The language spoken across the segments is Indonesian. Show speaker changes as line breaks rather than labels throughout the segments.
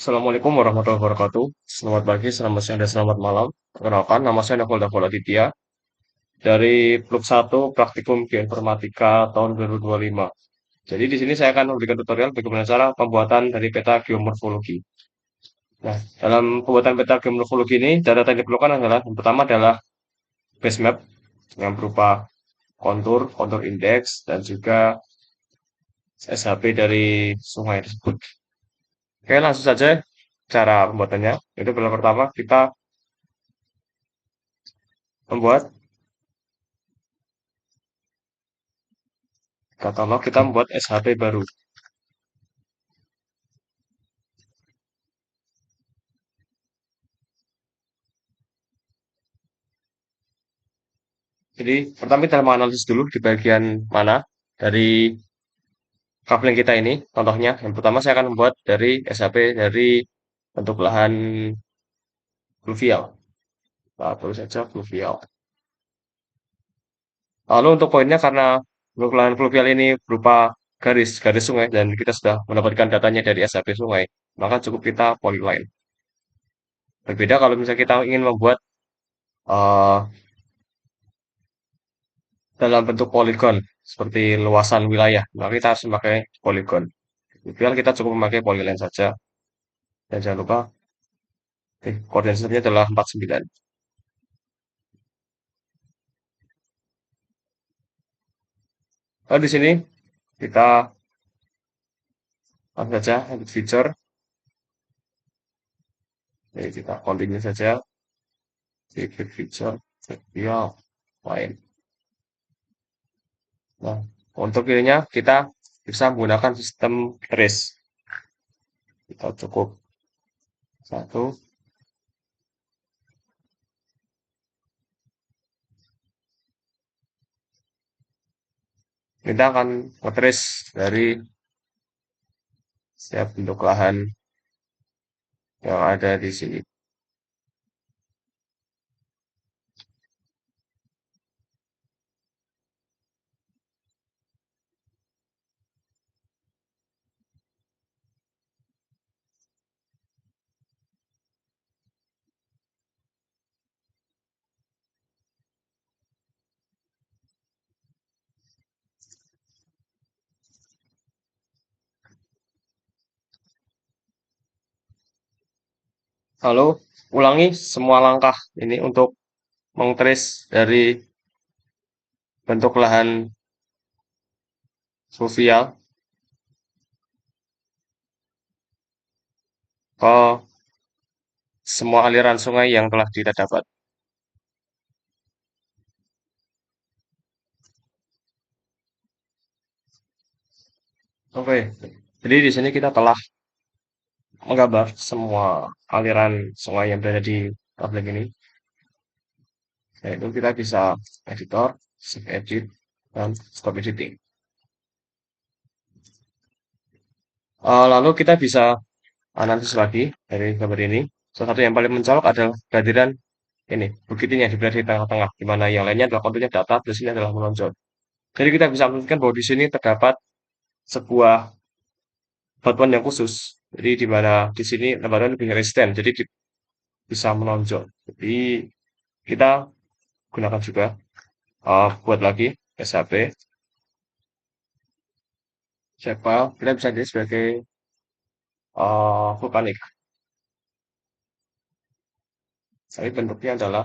Assalamualaikum warahmatullahi wabarakatuh. Selamat pagi, selamat siang, dan selamat malam. Perkenalkan, nama saya Nofal Dafol Aditya dari Pluk 1 Praktikum Geoinformatika tahun 2025. Jadi di sini saya akan memberikan tutorial bagaimana cara pembuatan dari peta geomorfologi. Nah, dalam pembuatan peta geomorfologi ini, data yang diperlukan adalah yang pertama adalah base map yang berupa kontur, kontur indeks, dan juga SHP dari sungai tersebut. Oke, langsung saja cara pembuatannya. Itu pertama kita membuat katakanlah kita membuat SHP baru. Jadi pertama kita menganalisis dulu di bagian mana dari coupling kita ini. Contohnya, yang pertama saya akan membuat dari SHP dari bentuk lahan fluvial. Nah, tulis saja fluvial. Lalu untuk poinnya karena bentuk lahan fluvial ini berupa garis sungai dan kita sudah mendapatkan datanya dari SHP sungai, maka cukup kita polyline. Berbeda kalau misalnya kita ingin membuat eh, dalam bentuk poligon seperti luasan wilayah, maka kita harus memakai poligon. Fluvial kita cukup memakai polyline saja. Dan jangan lupa koordinatnya adalah 49. Lalu di sini kita langsung saja edit feature. Jadi kita continue saja di edit feature. Ya, lain. Nah, untuk ininya kita bisa menggunakan sistem trace. Kita cukup satu. Kita akan nge-trace dari setiap bentuk lahan yang ada di sini. Lalu ulangi semua langkah ini untuk meng-trace dari bentuk lahan fluvial ke semua aliran sungai yang telah kita dapat. Oke, jadi di sini kita telah menggambar semua aliran sungai yang berada di tablet ini. Yaitu kita bisa editor, save edit, dan stop editing. Lalu kita bisa analisis lagi dari gambar ini. Salah satu yang paling mencolok adalah kehadiran ini, bukit ini yang berada di tengah-tengah, di mana yang lainnya adalah konturnya datar, di sini adalah menonjol. Jadi kita bisa menunjukkan bahwa di sini terdapat sebuah batuan yang khusus. Jadi di mana di sini batuan lebih resisten, jadi bisa menonjol. Jadi kita gunakan juga buat lagi SHP, siapa kita bisa jadi sebagai vulkanik. Tapi bentuknya adalah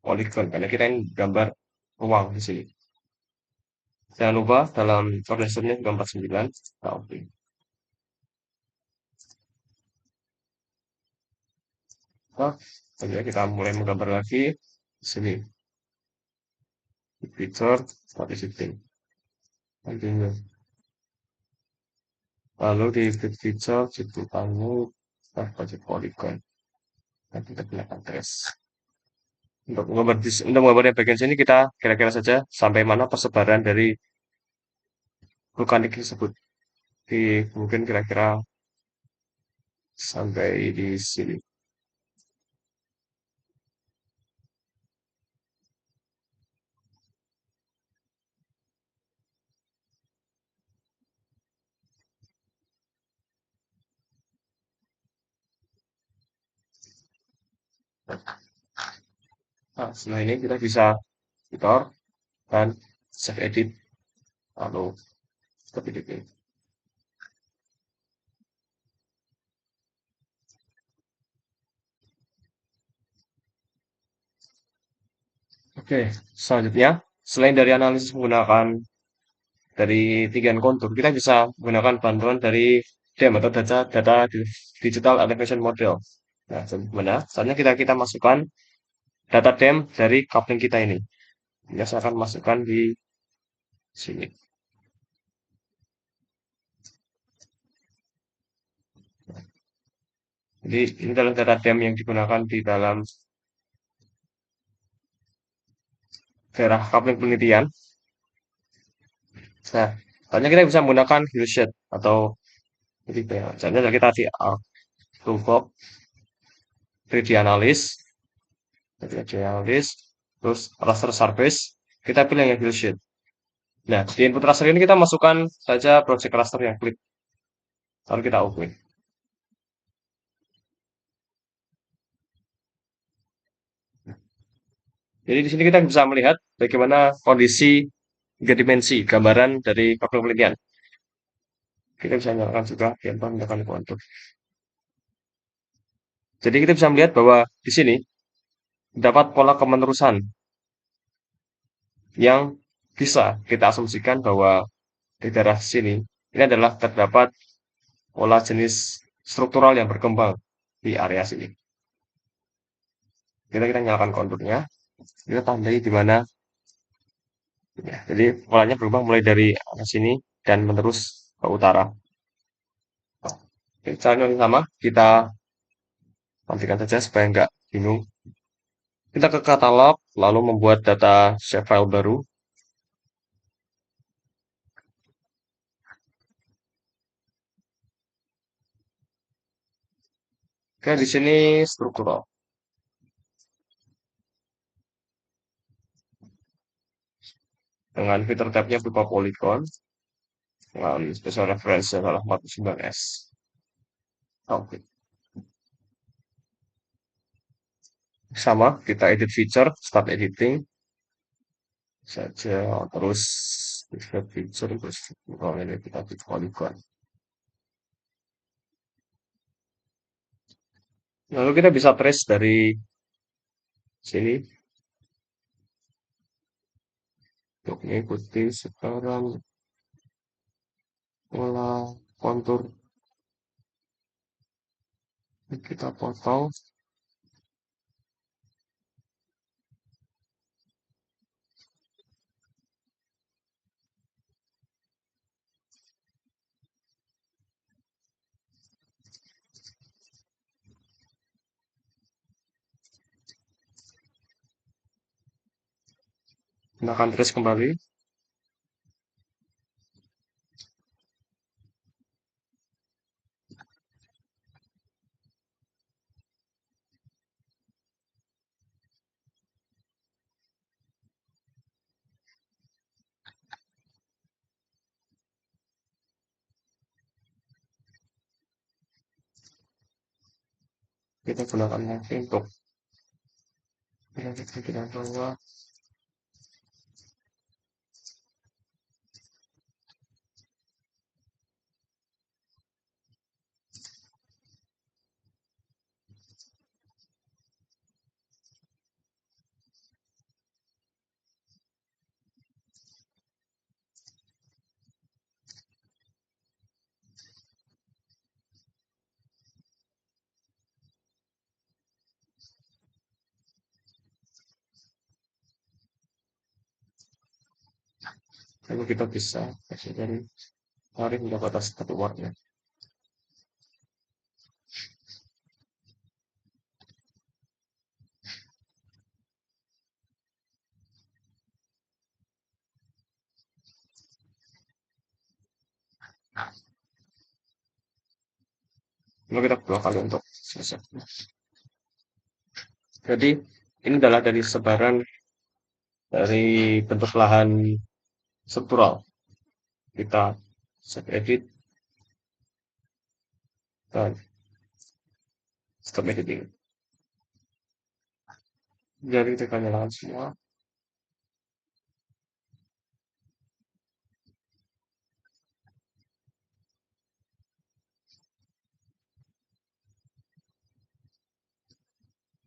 poligon karena kita ini gambar ruang di sini. Jangan lupa dalam koordinatnya juga 49. Nah, oke. Nah, jadi kita mulai menggambar lagi di sini. Picture, start shifting. Continue. Lalu di fit picture, situ kamu start project polygon. Dan kita gunakan trace. Untuk menggambar yang bagian sini kita kira-kira saja sampai mana persebaran dari vulkanik tersebut. Di mungkin kira-kira sampai di sini. Nah, setelah ini kita bisa editor dan save edit lalu seperti ini. Oke, selanjutnya selain dari analisis menggunakan dari tinggian kontur, kita bisa menggunakan bantuan dari DEM atau data digital elevation model. Nah, sebenarnya saatnya kita masukkan data DEM dari coupling kita ini. Ini saya akan masukkan di sini. Jadi ini adalah data DEM yang digunakan di dalam daerah coupling penelitian. Nah, soalnya kita bisa menggunakan hillshot atau gitu ya. Misalnya kita di toolbox 3D analysis, 3D analysis, terus raster surface, kita pilih yang hillshot. Nah, di input raster ini kita masukkan saja project raster yang klik, lalu kita open. Jadi di sini kita bisa melihat bagaimana kondisi tiga dimensi gambaran dari coupling penelitian. Kita bisa nyalakan juga gambar menggunakan kontur. Jadi kita bisa melihat bahwa di sini dapat pola kemenerusan yang bisa kita asumsikan bahwa di daerah sini ini adalah terdapat pola jenis struktural yang berkembang di area sini. Kita nyalakan konturnya, kita tandai di mana ya, jadi polanya berubah mulai dari arah sini dan menerus ke utara. Oke, caranya yang sama, kita matikan saja supaya nggak bingung. Kita ke katalog, lalu membuat data shapefile baru. Oke, di sini struktural. Dengan fitur tabnya berupa polygon, dengan special reference adalah 49S. Oke, sama, kita edit feature, start editing saja, terus edit feature, terus ini kita di polygon. Lalu kita bisa trace dari sini untuk mengikuti sekarang pola kontur kita potong. Kita akan trace kembali. Kita gunakan lagi untuk kita bawa. Lalu kita bisa kasih dari tarik mendapat atas satu warna. Lalu kita dua kali untuk selesai. Jadi ini adalah dari sebaran dari bentuk lahan struktural. Kita save edit dan stop editing. Jadi kita nyalakan semua.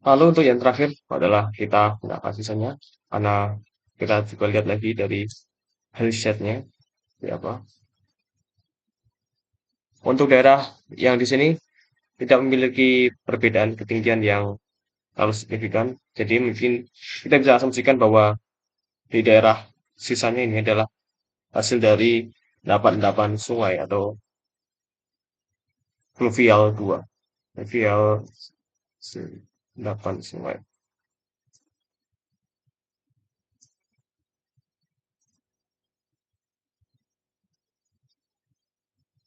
Lalu untuk yang terakhir adalah kita gunakan sisanya karena kita juga lihat lagi dari headsetnya ya apa. Untuk daerah yang di sini tidak memiliki perbedaan ketinggian yang terlalu signifikan. Jadi mungkin kita bisa asumsikan bahwa di daerah sisanya ini adalah hasil dari endapan-endapan sungai atau fluvial 2, fluvial endapan sungai.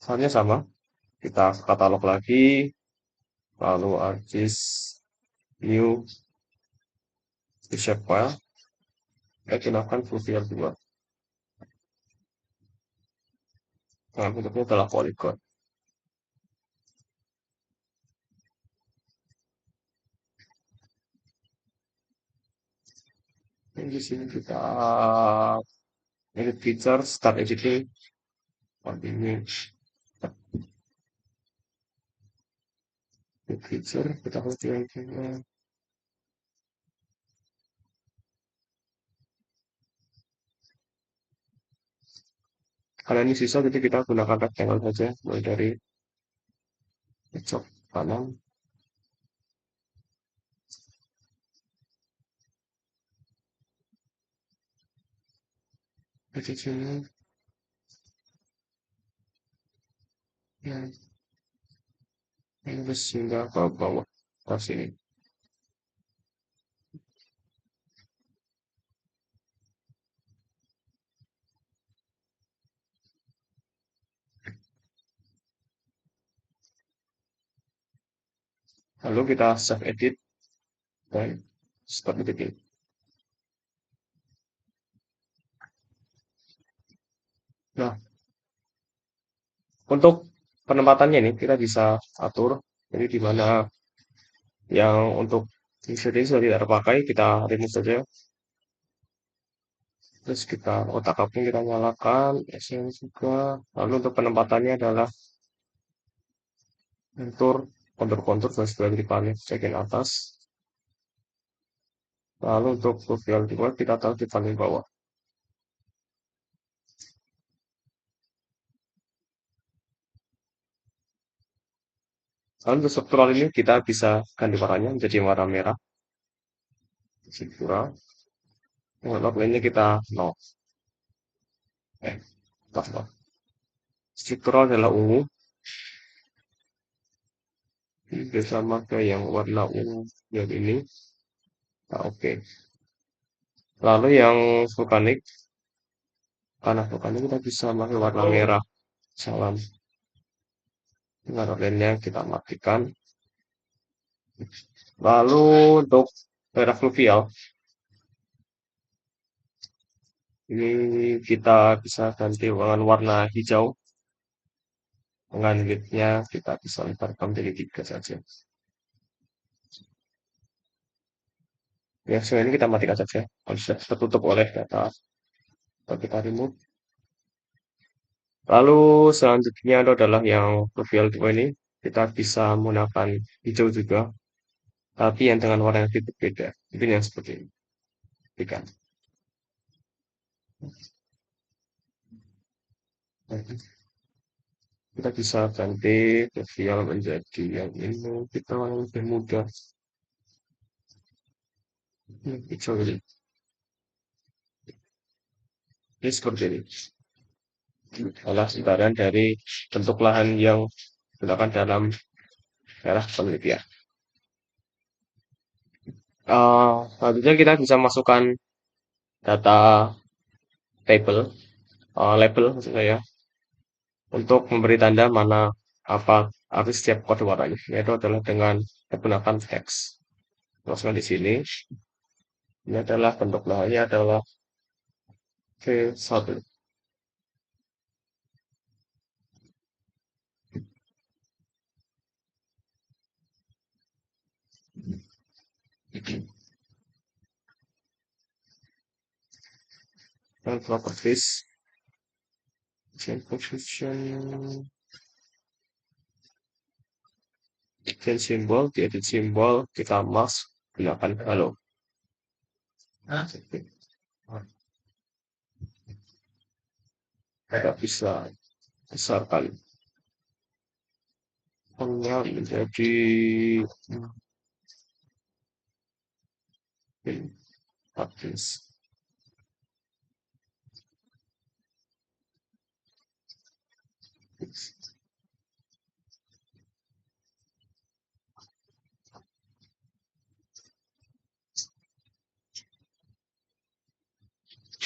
Soalnya sama, kita katalog lagi, lalu artis new file, kita gunakan fluvial 2. Nah, bentuknya adalah polygon. Ini di sini kita edit feature, start editing, continue, edit feature, kita klik yang karena ini sisa, jadi kita gunakan rectangle saja, mulai dari pojok kanan, ke sini, ya, ini hingga ke bawah, ke sini. Lalu kita save edit dan stop editing. Nah, untuk penempatannya ini kita bisa atur, jadi di mana yang untuk ini sudah tidak terpakai, kita remove saja. Terus kita otak-atik kita nyalakan, SN juga. Lalu untuk penempatannya adalah kontur-kontur dan sebelah kiri paling bagian atas. Lalu untuk profil di bawah kita taruh di paling bawah. Lalu untuk struktural ini kita bisa ganti warnanya menjadi warna merah. Struktural. Untuk lainnya kita no. Tambah. Struktural adalah ungu. Ini sama ke yang warna ungu yang ini. Nah, oke. Lalu yang vulkanik, karena vulkanik kita bisa pakai warna merah. Salam. Dengan lainnya kita matikan. Lalu untuk daerah fluvial, ini kita bisa ganti dengan warna hijau. Dengan width-nya kita bisa lebarkan menjadi 3 saja. Ya, ini kita matikan saja. Kalau sudah tertutup oleh data, kita remove. Lalu selanjutnya itu adalah yang fluvial 2 ini. Kita bisa menggunakan hijau juga, tapi yang dengan warna yang berbeda. Mungkin yang seperti ini. Ikan. Kita bisa ganti fluvial menjadi yang ini. Kita yang lebih mudah. Hijau ini. Ini seperti ini. Adalah sebaran dari bentuk lahan yang digunakan dalam daerah penelitian. Selanjutnya kita bisa masukkan data table, label maksud saya, untuk memberi tanda mana apa arti setiap kode warnanya, yaitu adalah dengan menggunakan teks. Masukkan di sini, ini adalah bentuk lahannya adalah V1. and properties, change position, change symbol, di edit simbol, kita mask, gunakan halo. Kita bisa besarkan fontnya menjadi mungkin 14.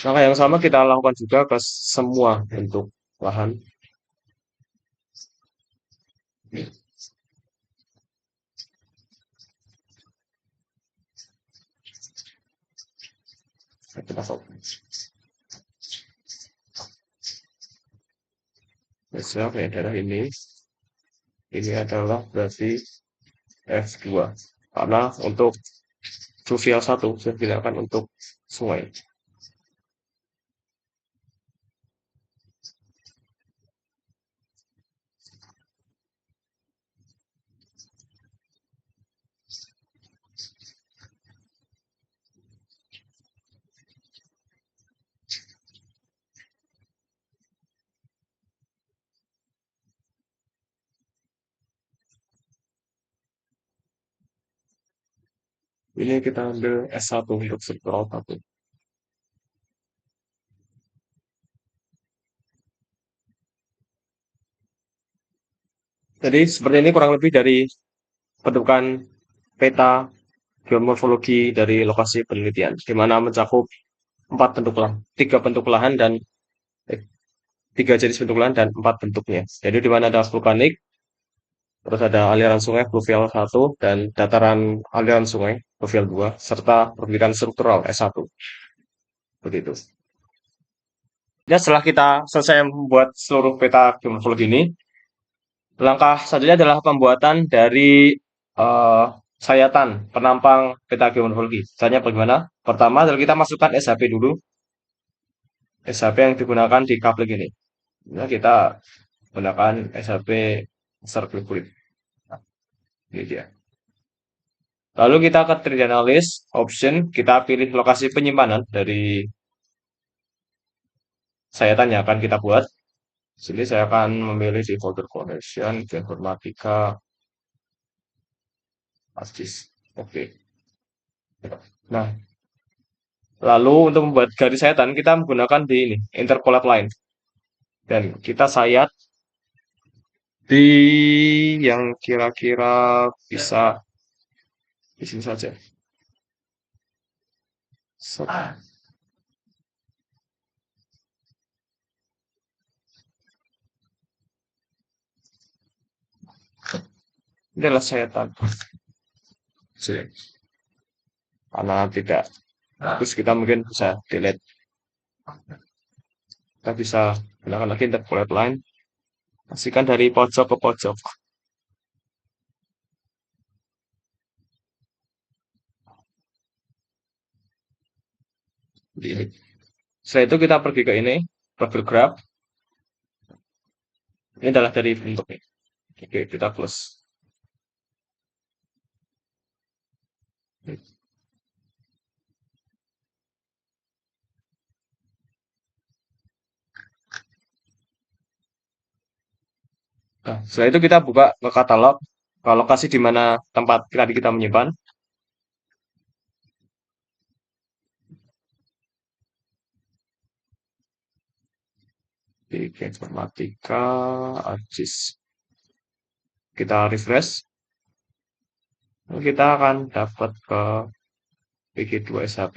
Langkah yang sama kita lakukan juga ke semua bentuk lahan. Kita fokus. Misal kayak daerah ini adalah berarti F2. Karena untuk fluvial 1 saya gunakan untuk sungai. Ini kita ambil S1 untuk struktural 1. Jadi seperti ini kurang lebih dari bentukan peta geomorfologi dari lokasi penelitian, di mana mencakup 3 bentuk lahan dan 3 jenis bentuk lahan dan 4 bentuknya. Jadi di mana ada vulkanik, terus ada aliran sungai fluvial 1 dan dataran aliran sungai fluvial 2 serta perbukitan struktural S1. Begitu. Ya, setelah kita selesai membuat seluruh peta geomorfologi ini, langkah selanjutnya adalah pembuatan dari eh, sayatan penampang peta geomorfologi. Caranya bagaimana? Pertama adalah kita masukkan SHP dulu, SHP yang digunakan di coupling ini. Nah, kita gunakan SHP Circle Grid. Nah, ini dia. Lalu kita ke 3D Analysis, Option, kita pilih lokasi penyimpanan dari sayatan yang akan kita buat. Sini saya akan memilih di folder connection, informatika, ArcGIS. Oke. Nah, lalu untuk membuat garis sayatan kita menggunakan di ini, interpolate line. Dan kita sayat di yang kira-kira bisa di sini saja. So, ini adalah sayatan. Sini. Karena tidak. Terus kita mungkin bisa delete. Kita bisa gunakan lagi interpolate line. Pastikan dari pojok ke pojok. Ini. Setelah itu kita pergi ke ini, profile graph. Ini adalah dari bentuknya. Oke, kita close. Nah, setelah itu kita buka ke katalog, ke lokasi di mana tempat tadi kita menyimpan. Di informatika, ArcGIS. Kita refresh. Lalu kita akan dapat ke PG2 SHP.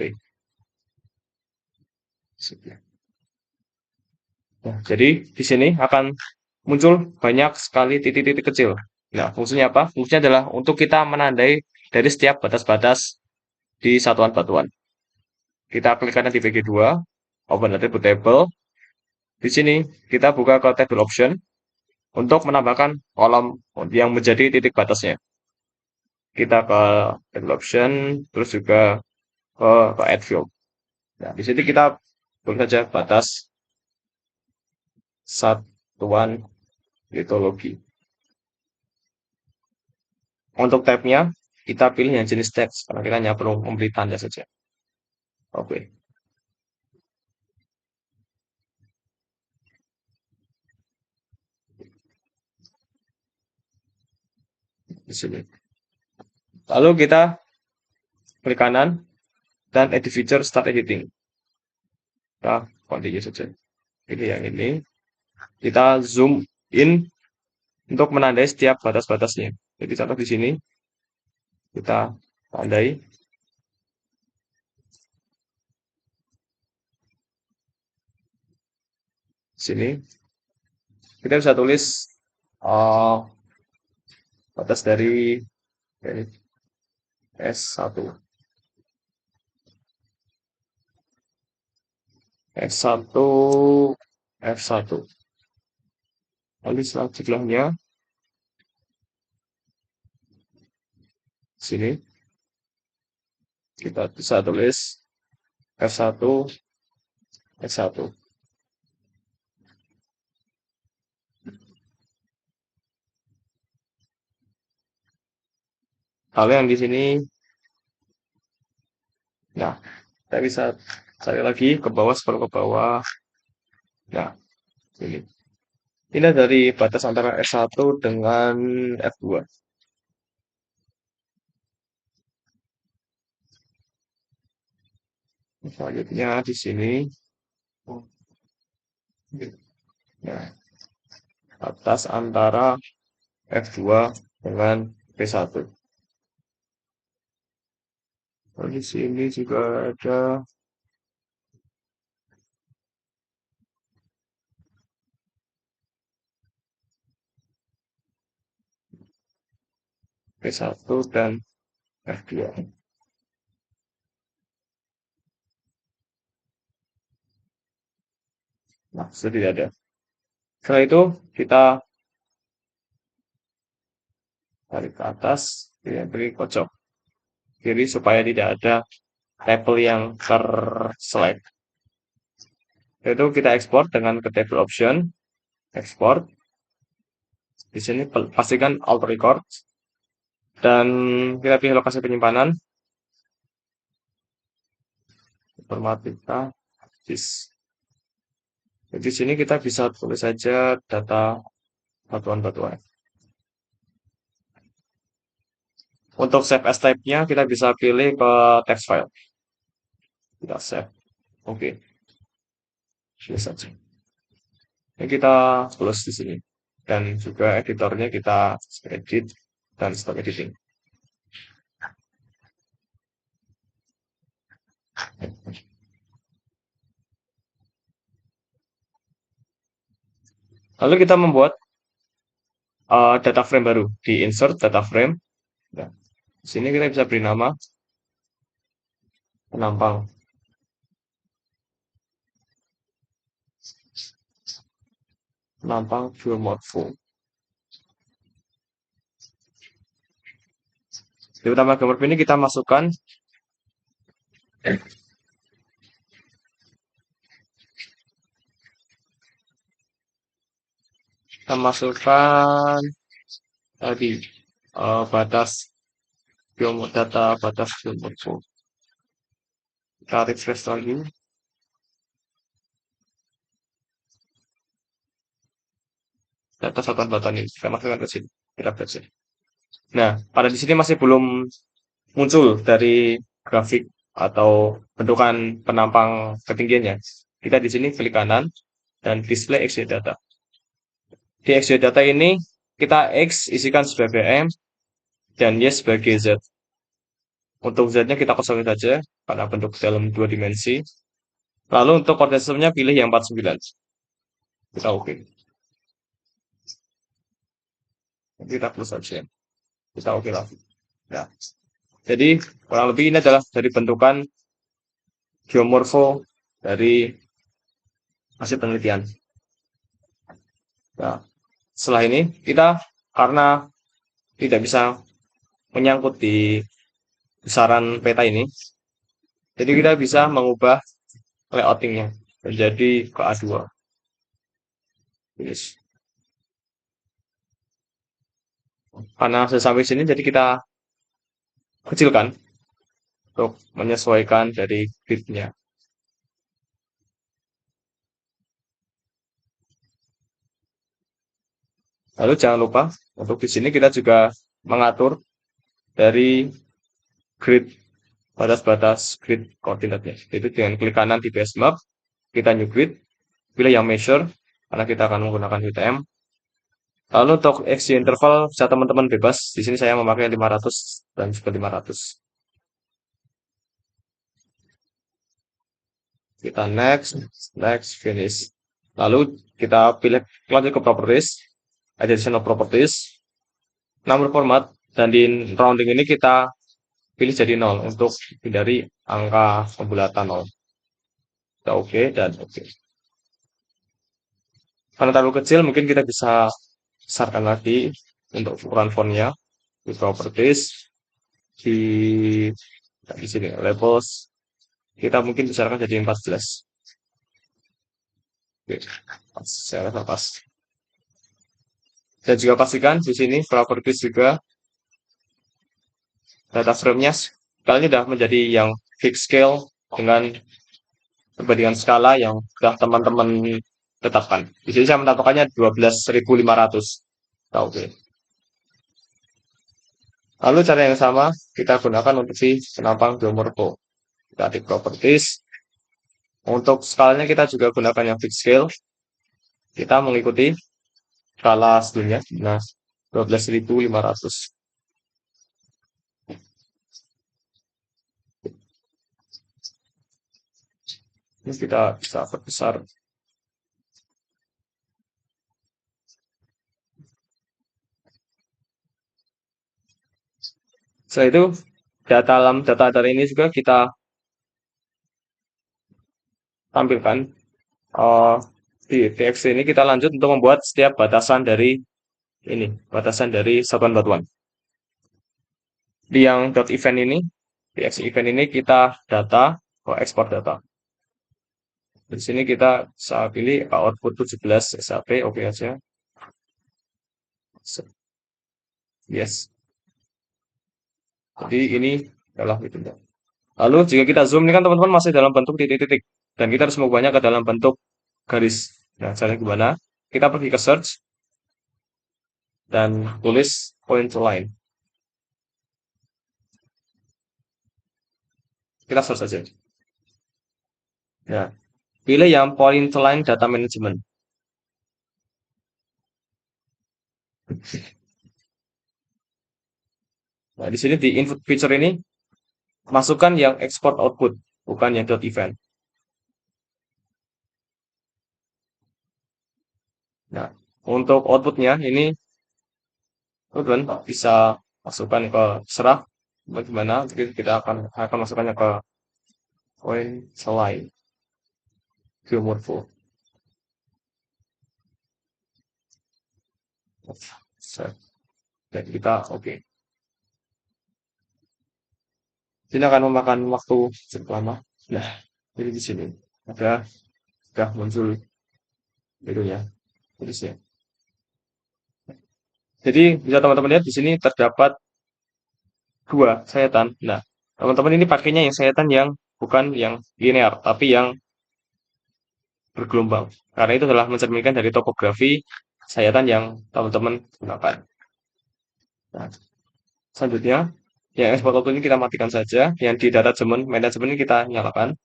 Nah, jadi di sini akan muncul banyak sekali titik-titik kecil. Nah, fungsinya apa? Fungsinya adalah untuk kita menandai dari setiap batas-batas di satuan batuan. Kita klik kanan di VG2, open attribute table. Di sini kita buka ke table option untuk menambahkan kolom yang menjadi titik batasnya. Kita ke table option, terus juga ke add field. Nah, di sini kita tulis saja batas satuan litologi. Untuk tabnya, kita pilih yang jenis teks, karena kita hanya perlu memberi tanda saja. Oke, di sini. Lalu kita klik kanan dan edit feature start editing. Kita continue saja. Pilih yang ini. Kita zoom in untuk menandai setiap batas-batasnya. Jadi contoh di sini kita tandai sini. Kita bisa tulis uh, batas dari S1. F1 F1. Lalu sebelahnya sini kita bisa tulis F1 F1. Lalu yang di sini, nah, kita bisa cari lagi ke bawah, scroll ke bawah. Nah, ini. Ini dari batas antara S1 dengan F2. Selanjutnya di sini, nah, batas antara F2 dengan P1. Lalu di sini juga ada P1 dan F2. Nah, sudah tidak ada. Setelah itu kita tarik ke atas, beri kocok kiri supaya tidak ada label yang terselect. Itu kita ekspor dengan ke table option, ekspor. Di sini pastikan auto record dan kita pilih lokasi penyimpanan informatika disk. Di sini kita bisa tulis saja data batuan-batuan. Untuk save as type-nya kita bisa pilih ke text file. Kita save. Oke. Ini saja. Ini kita close di sini. Dan juga editornya kita edit dan stop editing. Lalu kita membuat data frame baru di insert data frame. Nah, di sini kita bisa beri nama penampang. Penampang geomorpho. Di utama geomorpho ini kita masukkan tadi batas data batas geomorpho. Kita refresh lagi. Data satuan batuan ini kita masukkan ke sini. Kita baca. Nah, pada di sini masih belum muncul dari grafik atau bentukan penampang ketinggiannya. Kita di sini klik kanan dan display XY data. Di XY data ini kita X isikan sebagai M dan Y sebagai Z. Untuk Z-nya kita kosongin saja karena bentuk dalam dua dimensi. Lalu untuk koordinat sistemnya pilih yang 49. Kita oke. Kita plus saja. Kita oke lagi. Nah, jadi kurang lebih ini adalah dari bentukan geomorfo dari hasil penelitian. Nah, setelah ini kita karena tidak bisa menyangkut di besaran peta ini, jadi kita bisa mengubah layoutingnya. menjadi ke A2. Yes. Karena sudah sampai sini, jadi kita kecilkan untuk menyesuaikan dari gridnya. Lalu jangan lupa untuk di sini kita juga mengatur dari grid batas-batas grid koordinatnya. Itu dengan klik kanan di base map, kita new grid, pilih yang measure karena kita akan menggunakan UTM. Lalu untuk XY interval bisa teman-teman bebas. Di sini saya memakai 500 dan juga 500. Kita next, next, finish. Lalu kita pilih lanjut ke properties, additional properties, number format, dan di rounding ini kita pilih jadi 0 untuk hindari angka pembulatan 0. Kita oke dan oke. Karena terlalu kecil mungkin kita bisa besarkan lagi untuk ukuran fontnya di properties, di di sini labels kita mungkin besarkan jadi 14. Oke, saya rasa pas. Dan juga pastikan di sini properties juga data frame-nya kali ini sudah menjadi yang fixed scale dengan perbandingan skala yang sudah teman-teman tetapkan. Di sini saya menetapkannya 12.500. Oke. Lalu cara yang sama kita gunakan untuk si penampang geomorpho. Kita di properties. Untuk skalanya kita juga gunakan yang fixed scale. Kita mengikuti skala sebelumnya. Nah, 12.500. Ini kita bisa perbesar. Setelah itu, dalam data dari ini juga kita tampilkan. Uh, di TXT ini kita lanjut untuk membuat setiap batasan dari ini, batasan dari satuan batuan. Di yang .event ini, di event ini kita data, ekspor data. Di sini kita bisa pilih output 17 SAP, oke aja. Yes. Jadi ini adalah itu. Lalu jika kita zoom ini kan teman-teman masih dalam bentuk titik-titik dan kita harus mengubahnya ke dalam bentuk garis. Nah, caranya gimana? Kita pergi ke search dan tulis point to line. Kita search saja. Ya, pilih yang point to line data management. Nah, di sini di input feature ini masukkan yang export output, bukan yang dot event. Nah, untuk outputnya ini teman-teman bisa masukkan ke serah bagaimana kita akan masukkannya ke point selain geomorpho. Dan kita oke. Ini akan memakan waktu cukup lama. Nah, jadi di sini ada sudah muncul videonya. Tulisnya. Jadi bisa teman-teman lihat di sini terdapat dua sayatan. Nah, teman-teman ini pakainya yang sayatan yang bukan yang linear, tapi yang bergelombang. Karena itu adalah mencerminkan dari topografi sayatan yang teman-teman gunakan. Nah, selanjutnya, yang export auto ini kita matikan saja. Yang di data manajemen ini kita nyalakan.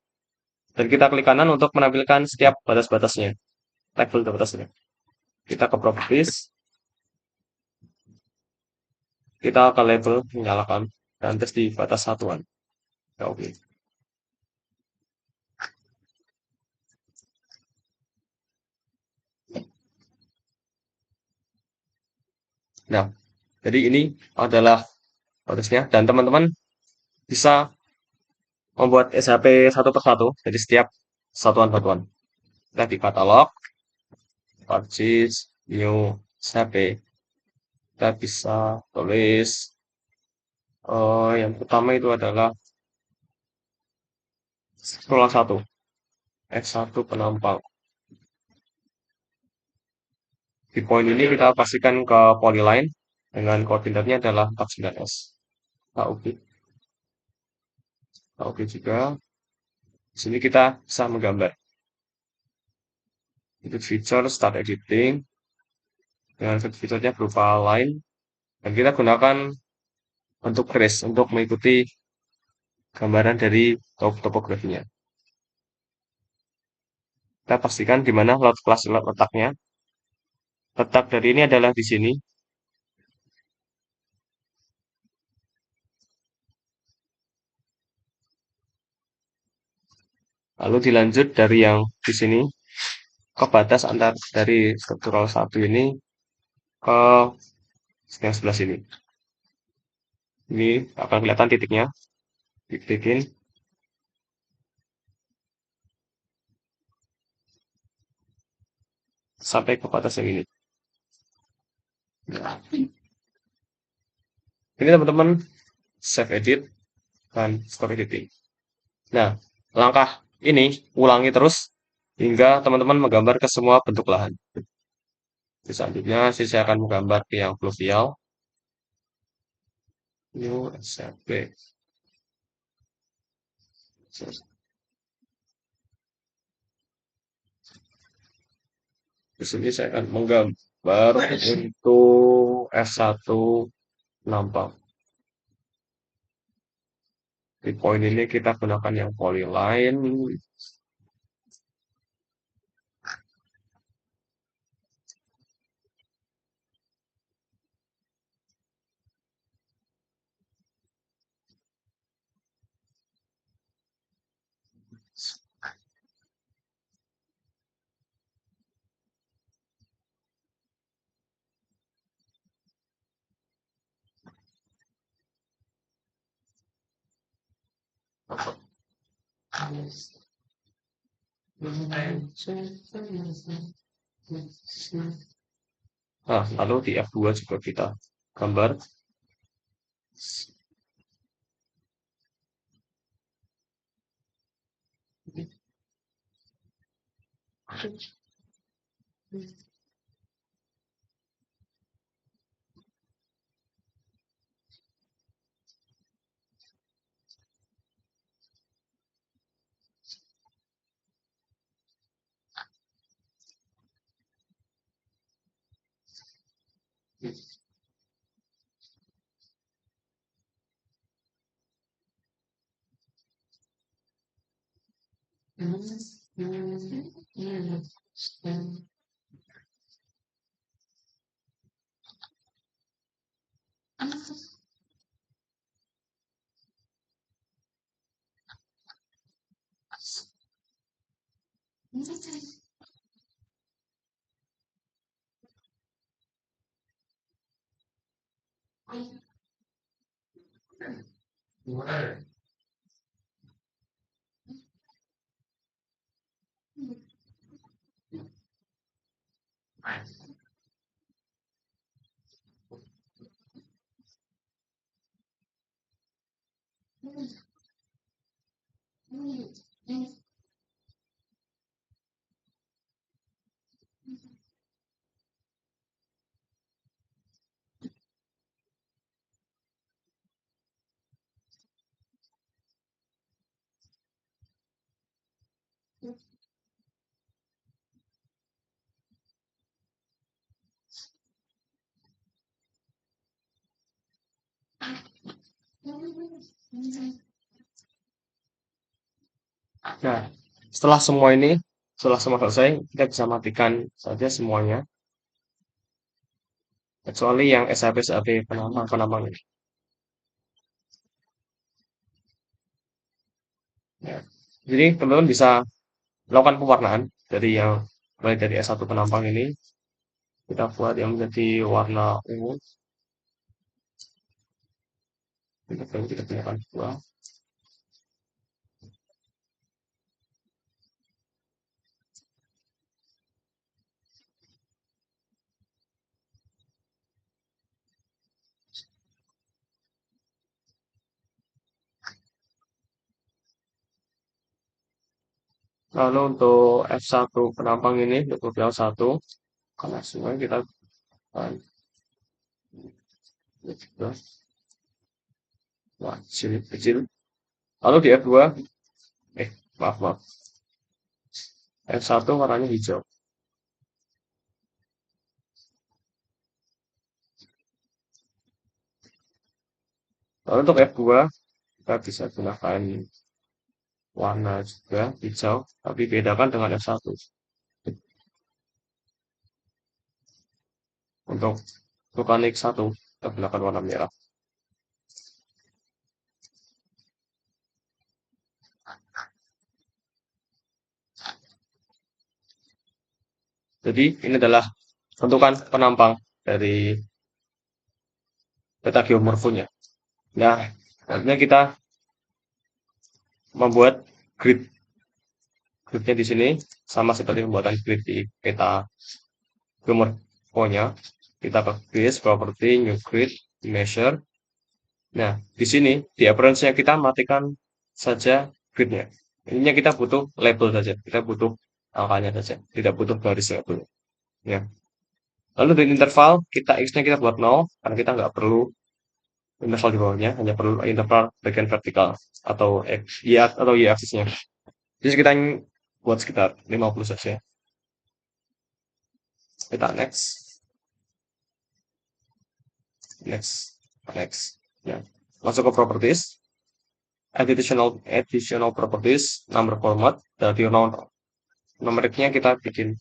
Dan kita klik kanan untuk menampilkan setiap batas-batasnya. Level batasnya. Kita ke properties. Kita ke level menyalakan. Dan tes di batas satuan. Ya, oke. Nah, jadi ini adalah batasnya. Dan teman-teman bisa membuat SHP satu persatu dari setiap satuan-satuan. Kita di katalog, purchase, new, SHP. Kita bisa tulis, yang pertama itu adalah scroll satu. S1 penampang. Di poin ini kita pastikan ke polyline dengan koordinatnya adalah 49S. Oke, oke juga. Di sini kita bisa menggambar. Edit feature, start editing, dengan fiturnya berupa line. Dan kita gunakan bentuk trace untuk mengikuti gambaran dari topografinya. Kita pastikan di mana load class letaknya. Letak dari ini adalah di sini. Lalu dilanjut dari yang di sini ke batas antar dari struktural 1 ini ke yang sebelah sini. Ini akan kelihatan titiknya. Ditikin sampai ke batas yang ini. Ini teman-teman save edit dan stop editing. Nah, langkah ini ulangi terus hingga teman-teman menggambar ke semua bentuk lahan. Selanjutnya saya akan menggambar ke yang fluvial. New SMP. Di sini saya akan menggambar untuk S1 penampang. Di poin ini kita gunakan yang polyline. Nah, lalu di F2 juga kita gambar. Nah, setelah semua ini, setelah semua selesai, kita bisa matikan saja semuanya, kecuali yang SAP penambang ini. Ya. Jadi teman-teman bisa melakukan pewarnaan dari yang mulai dari S1 penambang ini, kita buat yang menjadi warna ungu. Kita gunakan dua. Lalu untuk F1 penampang ini, untuk yang satu, karena semuanya kita kan, wah, kecil, kecil. Lalu di F2, maaf, maaf. F1 warnanya hijau. Lalu untuk F2, kita bisa gunakan warna juga hijau, tapi bedakan dengan F1. Untuk vulkanik satu, kita gunakan warna merah. Jadi ini adalah bentukan penampang dari peta geomorfonya. Nah, artinya kita membuat grid. Gridnya di sini sama seperti pembuatan grid di peta geomorfonya. Kita ke grid, property, new grid, measure. Nah, di sini di appearance-nya kita matikan saja gridnya. Intinya kita butuh label saja, kita butuh angkanya saja, tidak butuh garis label. Ya. Lalu di interval x-nya kita buat 0 karena kita nggak perlu interval di bawahnya, hanya perlu interval bagian vertikal atau y aksisnya. Jadi kita buat sekitar 50 saja. Kita next, next, next. Ya. Masuk ke properties, additional properties, number format, dari numeriknya kita bikin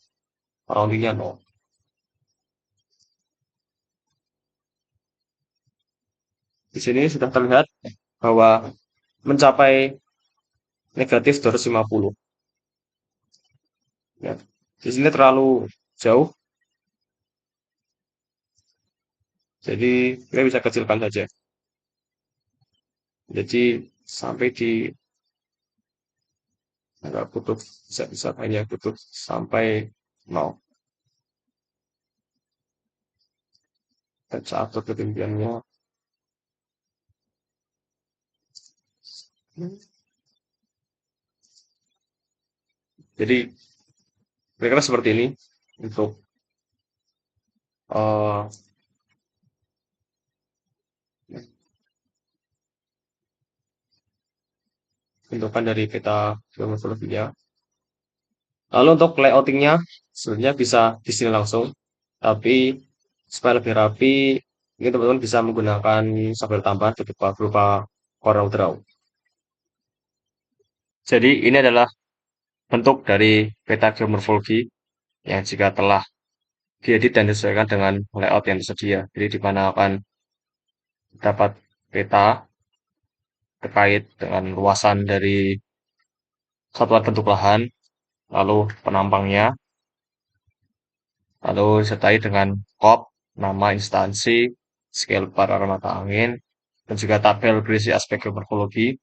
roundingnya 0. Di sini sudah terlihat bahwa mencapai negatif 250. Ya. Di sini terlalu jauh, jadi kita bisa kecilkan saja. Jadi sampai di nggak butuh, bisa hanya butuh sampai 0. Kita atur ketinggiannya. Jadi kira-kira seperti ini untuk uh, bentukan dari peta geomorfologinya. Lalu untuk layoutingnya sebenarnya bisa di sini langsung, tapi supaya lebih rapi, ini teman-teman bisa menggunakan software tambahan berupa Corel Draw. Jadi ini adalah bentuk dari peta geomorfologi yang jika telah diedit dan disesuaikan dengan layout yang tersedia. Jadi di mana akan dapat peta terkait dengan luasan dari satuan bentuk lahan, lalu penampangnya, lalu disertai dengan kop, nama instansi, scale parameter mata angin, dan juga tabel berisi aspek geomorfologi,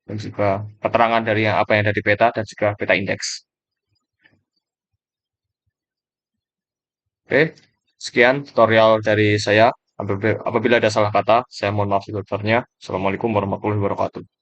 dan juga keterangan dari apa yang ada di peta, dan juga peta indeks. Oke, sekian tutorial dari saya. Apabila ada salah kata, saya mohon maaf sebesarnya. Assalamualaikum warahmatullahi wabarakatuh.